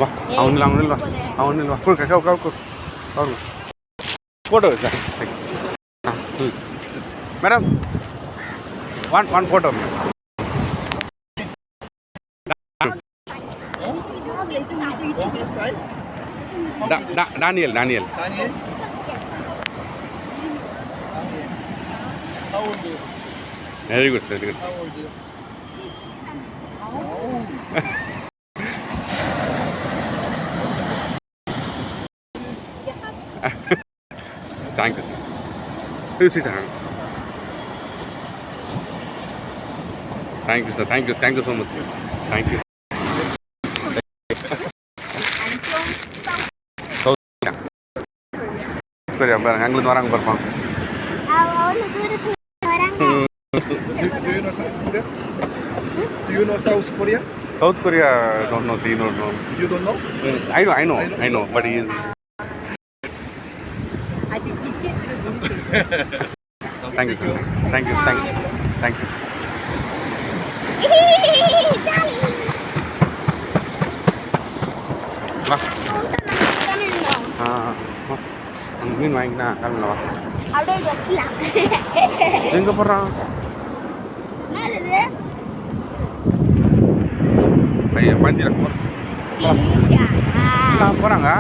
வா அவன் இல்லை அவன் இல்லை வா கொடுக்க photo sir madam one photo Daniel. How old are you? Very good. How old are you? Thank you, sir. Please sit down. Thank you, sir. Thank you so much, sir. Thank you. Korea, Anglo orang berpang. Do you know South Korea? South Korea, don't know. You don't know? You don't know? I know, but he is. Thank you, sir. Thank you. மீன் வாங்கினா கிளம்பலவா எங்க போடுறான் ஐயா பஞ்சில போறாங்க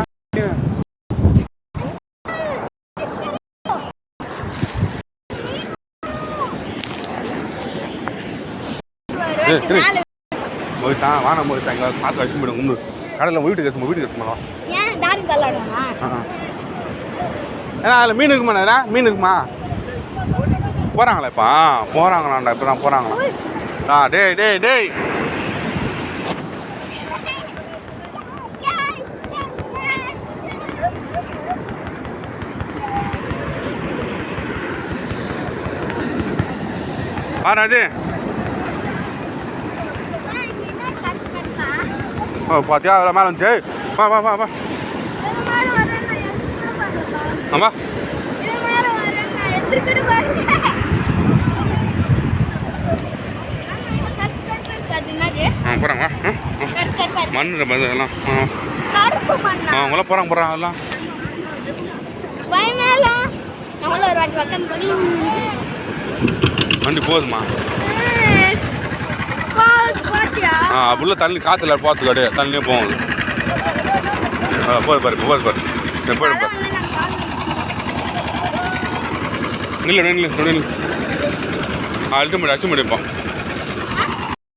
போயிட்டான் வானம் போயிட்டான் எங்க பார்த்து வச்சு போயிடும் உண்டு கடையில் வீட்டுக்கு எடுத்துமா ஏன்னா அதில் மீன் இருக்குமாண்ணா மீன் இருக்குமா போகிறாங்களா இப்போ போகிறாங்களாண்டா இப்போ தான் போகிறாங்களா டேய் ராஜு பார்த்தியா அதில் மேலே வந்துச்சு வா ஆமா போகிறாங்க மண்ணு எல்லாம் அவங்களாம் போகிறாங்க அதெல்லாம் வண்டி போகுதுமா அப்படிலாம் தண்ணி காற்றுல பார்த்து கிடையாது தண்ணியே போகுது போது பாரு நில்லு அடிச்சு முடிப்போம்